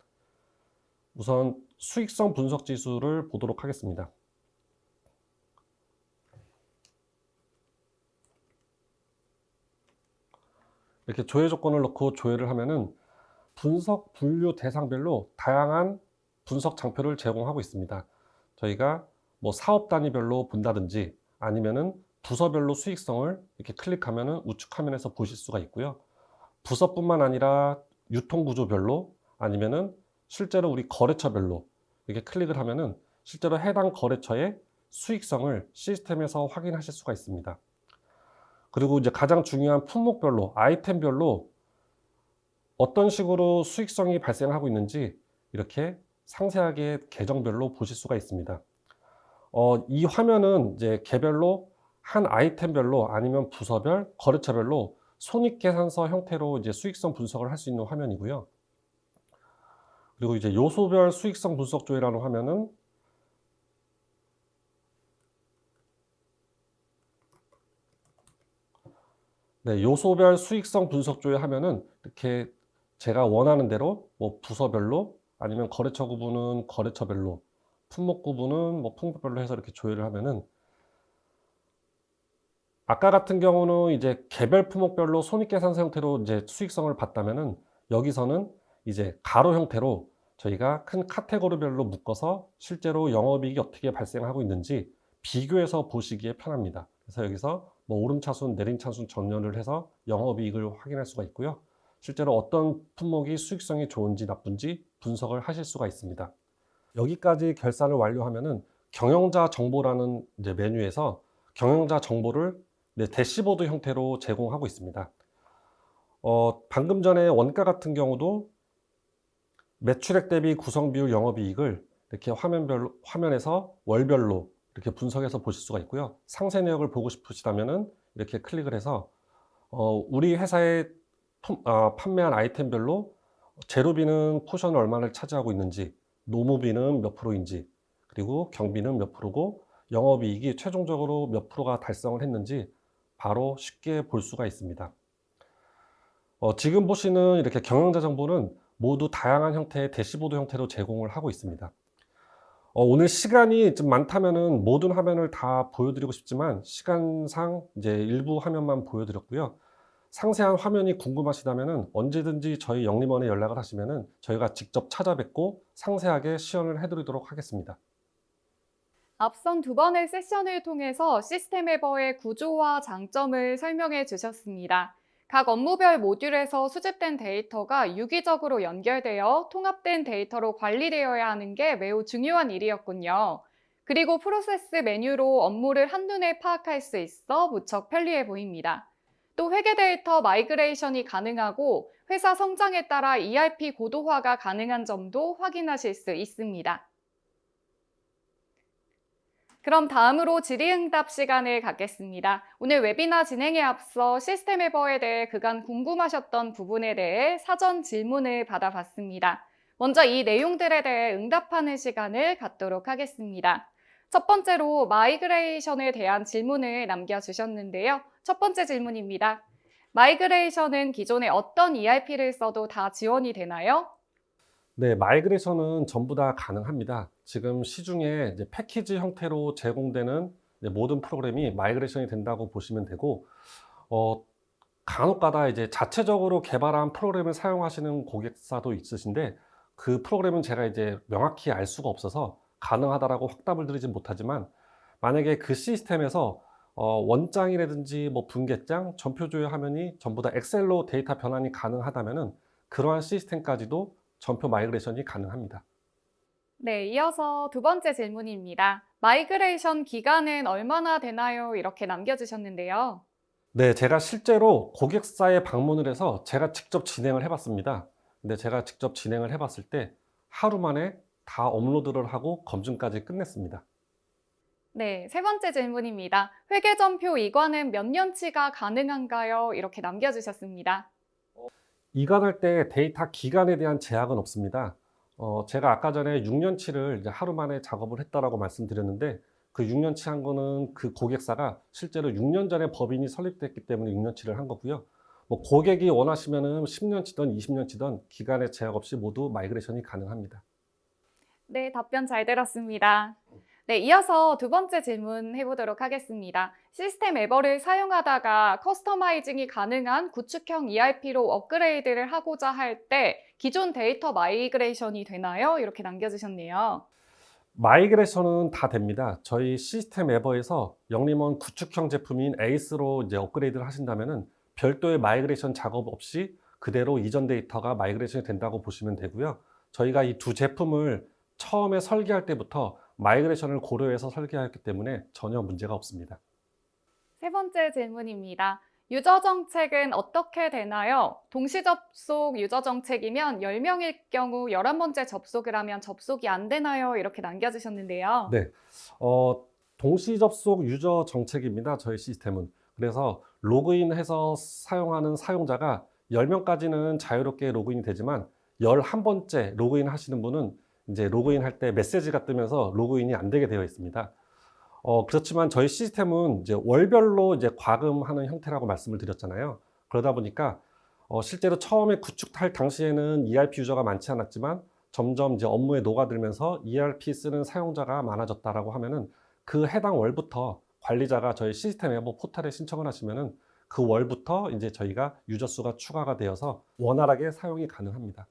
우선 수익성 분석 지수를 보도록 하겠습니다. 이렇게 조회 조건을 넣고 조회를 하면은 분석 분류 대상별로 다양한 분석 장표를 제공하고 있습니다. 저희가 뭐 사업 단위별로 본다든지 아니면은 부서별로 수익성을 이렇게 클릭하면은 우측 화면에서 보실 수가 있고요. 부서뿐만 아니라 유통 구조별로 아니면은 실제로 우리 거래처별로 이렇게 클릭을 하면은 실제로 해당 거래처의 수익성을 시스템에서 확인하실 수가 있습니다. 그리고 이제 가장 중요한 품목별로, 아이템별로 어떤 식으로 수익성이 발생하고 있는지 이렇게 상세하게 계정별로 보실 수가 있습니다. 이 화면은 이제 개별로 한 아이템별로 아니면 부서별, 거래처별로 손익계산서 형태로 이제 수익성 분석을 할 수 있는 화면이고요. 그리고 이제 요소별 수익성 분석 조회라는 화면은 요소별 수익성 분석 조회 하면은 이렇게 제가 원하는 대로 뭐 부서별로 아니면 거래처 구분은 거래처별로 품목 구분은 뭐 품목별로 해서 이렇게 조회를 하면은 아까 같은 경우는 이제 개별 품목별로 손익계산서 형태로 이제 수익성을 봤다면은 여기서는 이제 가로 형태로 저희가 큰 카테고리별로 묶어서 실제로 영업이익이 어떻게 발생하고 있는지 비교해서 보시기에 편합니다. 그래서 여기서 뭐 오름차순, 내림차순 전년을 해서 영업이익을 확인할 수가 있고요. 실제로 어떤 품목이 수익성이 좋은지 나쁜지 분석을 하실 수가 있습니다. 여기까지 결산을 완료하면은 경영자 정보라는 이제 메뉴에서 경영자 정보를 대시보드 형태로 제공하고 있습니다. 방금 전에 원가 같은 경우도 매출액 대비 구성비율 영업이익을 이렇게 화면에서 월별로 이렇게 분석해서 보실 수가 있고요. 상세 내역을 보고 싶으시다면은 이렇게 클릭을 해서 우리 회사의 판매한 아이템별로 재료비는 포션을 얼마를 차지하고 있는지, 노무비는 몇 프로인지, 그리고 경비는 몇 프로고 영업이익이 최종적으로 몇 프로가 달성을 했는지 바로 쉽게 볼 수가 있습니다. 지금 보시는 이렇게 경영자 정보는 모두 다양한 형태의 대시보드 형태로 제공을 하고 있습니다. 오늘 시간이 좀 많다면은 모든 화면을 다 보여드리고 싶지만 시간상 이제 일부 화면만 보여드렸고요. 상세한 화면이 궁금하시다면은 언제든지 저희 영림원에 연락을 하시면은 저희가 직접 찾아뵙고 상세하게 시연을 해드리도록 하겠습니다. 앞선 두 번의 세션을 통해서 시스템 에버의 구조와 장점을 설명해 주셨습니다. 각 업무별 모듈에서 수집된 데이터가 유기적으로 연결되어 통합된 데이터로 관리되어야 하는 게 매우 중요한 일이었군요. 그리고 프로세스 메뉴로 업무를 한눈에 파악할 수 있어 무척 편리해 보입니다. 또 회계 데이터 마이그레이션이 가능하고 회사 성장에 따라 ERP 고도화가 가능한 점도 확인하실 수 있습니다. 그럼 다음으로 질의응답 시간을 갖겠습니다. 오늘 웨비나 진행에 앞서 시스템 에버에 대해 그간 궁금하셨던 부분에 대해 사전 질문을 받아봤습니다. 먼저 이 내용들에 대해 응답하는 시간을 갖도록 하겠습니다. 첫 번째로 마이그레이션에 대한 질문을 남겨주셨는데요. 첫 번째 질문입니다. 마이그레이션은 기존에 어떤 ERP를 써도 다 지원이 되나요? 네, 마이그레이션은 전부 다 가능합니다. 지금 시중에 이제 패키지 형태로 제공되는 이제 모든 프로그램이 마이그레이션이 된다고 보시면 되고, 간혹가다 이제 자체적으로 개발한 프로그램을 사용하시는 고객사도 있으신데, 그 프로그램은 제가 이제 명확히 알 수가 없어서 가능하다라고 확답을 드리진 못하지만, 만약에 그 시스템에서 원장이라든지 뭐 분계장, 전표 조회 화면이 전부 다 엑셀로 데이터 변환이 가능하다면은 그러한 시스템까지도 전표 마이그레이션이 가능합니다. 네, 이어서 두 번째 질문입니다. 마이그레이션 기간은 얼마나 되나요? 이렇게 남겨주셨는데요. 네, 제가 실제로 고객사에 방문을 해서 제가 직접 진행을 해봤습니다. 근데 제가 직접 진행을 해봤을 때 하루 만에 다 업로드를 하고 검증까지 끝냈습니다. 네, 세 번째 질문입니다. 회계전표 이관은 몇 년치가 가능한가요? 이렇게 남겨주셨습니다. 이관할 때 데이터 기간에 대한 제약은 없습니다. 제가 아까 전에 6년치를 이제 하루 만에 작업을 했다라고 말씀드렸는데 그 6년치 한 거는 그 고객사가 실제로 6년 전에 법인이 설립됐기 때문에 6년치를 한 거고요. 뭐 고객이 원하시면은 10년치든 20년치든 기간에 제약 없이 모두 마이그레이션이 가능합니다. 네, 답변 잘 들었습니다. 네, 이어서 두 번째 질문 해보도록 하겠습니다. 시스템 에버를 사용하다가 커스터마이징이 가능한 구축형 ERP로 업그레이드를 하고자 할 때 기존 데이터 마이그레이션이 되나요? 이렇게 남겨주셨네요. 마이그레이션은 다 됩니다. 저희 시스템 에버에서 영림원 구축형 제품인 에이스로 이제 업그레이드를 하신다면은 별도의 마이그레이션 작업 없이 그대로 이전 데이터가 마이그레이션이 된다고 보시면 되고요. 저희가 이 두 제품을 처음에 설계할 때부터 마이그레이션을 고려해서 설계하였기 때문에 전혀 문제가 없습니다. 세 번째 질문입니다. 유저 정책은 어떻게 되나요? 동시 접속 유저 정책이면 10명일 경우 11번째 접속을 하면 접속이 안 되나요? 이렇게 남겨주셨는데요. 네, 동시 접속 유저 정책입니다. 저희 시스템은. 그래서 로그인해서 사용하는 사용자가 10명까지는 자유롭게 로그인이 되지만 11번째 로그인 하시는 분은 이제 로그인 할 때 메시지가 뜨면서 로그인이 안 되게 되어 있습니다. 그렇지만 저희 시스템은 이제 월별로 이제 과금하는 형태라고 말씀을 드렸잖아요. 그러다 보니까 실제로 처음에 구축할 당시에는 ERP 유저가 많지 않았지만 점점 이제 업무에 녹아들면서 ERP 쓰는 사용자가 많아졌다라고 하면은 그 해당 월부터 관리자가 저희 시스템 앱 포탈에 신청을 하시면은 그 월부터 이제 저희가 유저 수가 추가가 되어서 원활하게 사용이 가능합니다.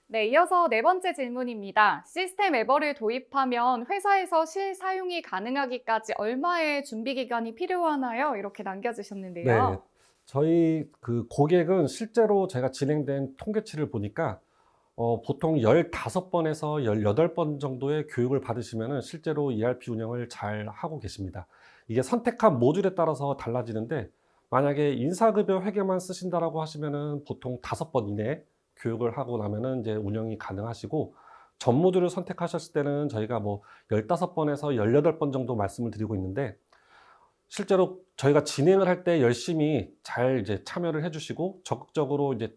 네, 이어서 네 번째 질문입니다. 시스템 에버를 도입하면 회사에서 실사용이 가능하기까지 얼마의 준비 기간이 필요하나요? 이렇게 네, 남겨주셨는데요. 저희 그 고객은 실제로 제가 진행된 통계치를 보니까 보통 15번에서 18번 정도의 교육을 받으시면은 실제로 ERP 운영을 잘 하고 계십니다. 이게 선택한 모듈에 따라서 달라지는데 만약에 인사급여 회계만 쓰신다라고 하시면은 보통 5번 이내에 교육을 하고 나면은 이제 운영이 가능하시고 전 모듈을 선택하셨을 때는 저희가 뭐 15번에서 18번 정도 말씀을 드리고 있는데 실제로 저희가 진행을 할 때 열심히 잘 이제 참여를 해주시고 적극적으로 이제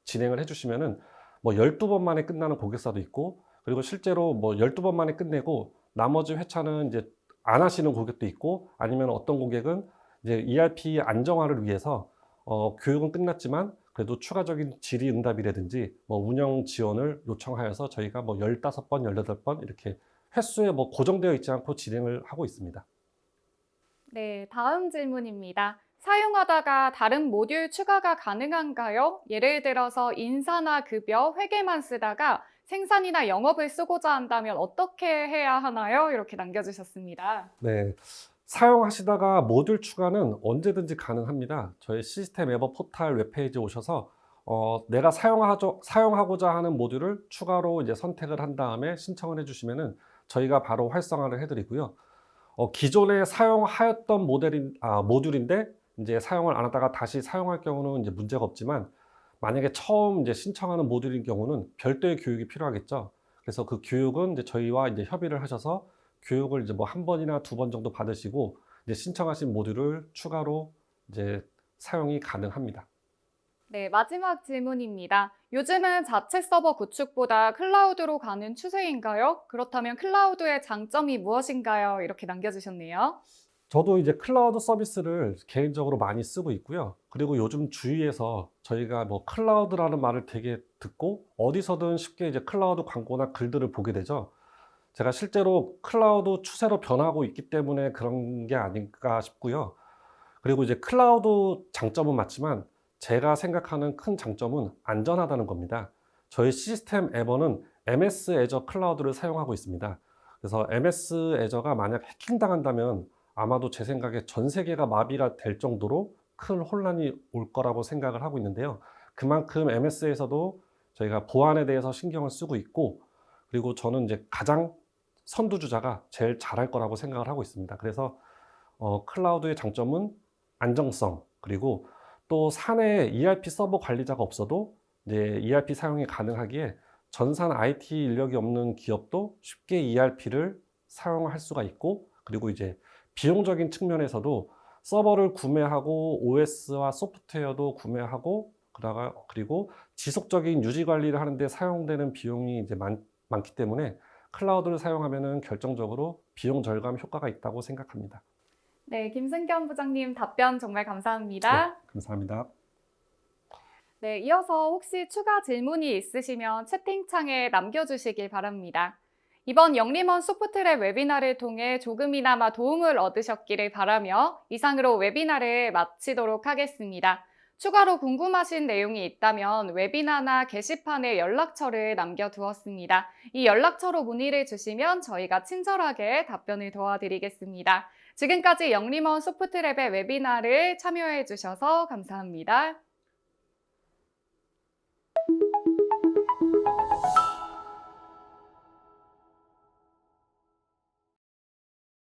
진행을 해주시면은 뭐 12번 만에 끝나는 고객사도 있고 그리고 실제로 뭐 12번 만에 끝내고 나머지 회차는 이제 안 하시는 고객도 있고 아니면 어떤 고객은 이제 ERP 안정화를 위해서 교육은 끝났지만 그래도 추가적인 질의 응답이라든지 뭐 운영 지원을 요청하여서 저희가 뭐 15번, 18번 이렇게 횟수에 뭐 고정되어 있지 않고 진행을 하고 있습니다. 네, 다음 질문입니다. 사용하다가 다른 모듈 추가가 가능한가요? 예를 들어서 인사나 급여, 회계만 쓰다가 생산이나 영업을 쓰고자 한다면 어떻게 해야 하나요? 이렇게 남겨주셨습니다. 네, 사용하시다가 모듈 추가는 언제든지 가능합니다. 저희 시스템 에버 포탈 웹페이지에 오셔서 내가 사용하고자 하는 모듈을 추가로 이제 선택을 한 다음에 신청을 해주시면은 저희가 바로 활성화를 해드리고요. 기존에 사용하였던 모듈인데 이제 사용을 안 하다가 다시 사용할 경우는 이제 문제가 없지만 만약에 처음 이제 신청하는 모듈인 경우는 별도의 교육이 필요하겠죠. 그래서 그 교육은 이제 저희와 이제 협의를 하셔서 교육을 이제 뭐 한 번이나 2번 정도 받으시고 이제 신청하신 모듈을 추가로 이제 사용이 가능합니다. 네, 마지막 질문입니다. 요즘은 자체 서버 구축보다 클라우드로 가는 추세인가요? 그렇다면 클라우드의 장점이 무엇인가요? 이렇게 남겨주셨네요. 저도 이제 클라우드 서비스를 개인적으로 많이 쓰고 있고요. 그리고 요즘 주위에서 저희가 뭐 클라우드라는 말을 되게 듣고 어디서든 쉽게 이제 클라우드 광고나 글들을 보게 되죠. 제가 실제로 클라우드 추세로 변하고 있기 때문에 그런 게 아닐까 싶고요. 그리고 이제 클라우드 장점은 맞지만 제가 생각하는 큰 장점은 안전하다는 겁니다. 저희 시스템 에버는 MS 애저 클라우드를 사용하고 있습니다. 그래서 MS 애저가 만약 해킹당한다면 아마도 제 생각에 전 세계가 마비가 될 정도로 큰 혼란이 올 거라고 생각을 하고 있는데요. 그만큼 MS에서도 저희가 보안에 대해서 신경을 쓰고 있고 그리고 저는 이제 가장 선두주자가 제일 잘할 거라고 생각을 하고 있습니다. 그래서 클라우드의 장점은 안정성 그리고 또 사내에 ERP 서버 관리자가 없어도 이제 ERP 사용이 가능하기에 전산 IT 인력이 없는 기업도 쉽게 ERP를 사용할 수가 있고 그리고 이제 비용적인 측면에서도 서버를 구매하고 OS와 소프트웨어도 구매하고 그리고 지속적인 유지 관리를 하는데 사용되는 비용이 이제 많기 때문에 클라우드를 사용하면은 결정적으로 비용 절감 효과가 있다고 생각합니다. 네, 김승겸 부장님 답변 정말 네, 감사합니다. 감사합니다. 네, 이어서 혹시 추가 질문이 있으시면 채팅창에 남겨주시길 바랍니다. 이번 영림원 소프트랩 웨비나를 통해 조금이나마 도움을 얻으셨기를 바라며 이상으로 웨비나를 마치도록 하겠습니다. 추가로 궁금하신 내용이 있다면 웨비나나 게시판에 연락처를 남겨두었습니다. 이 연락처로 문의를 주시면 저희가 친절하게 답변을 도와드리겠습니다. 지금까지 영림원 소프트랩의 웨비나를 참여해 주셔서 감사합니다.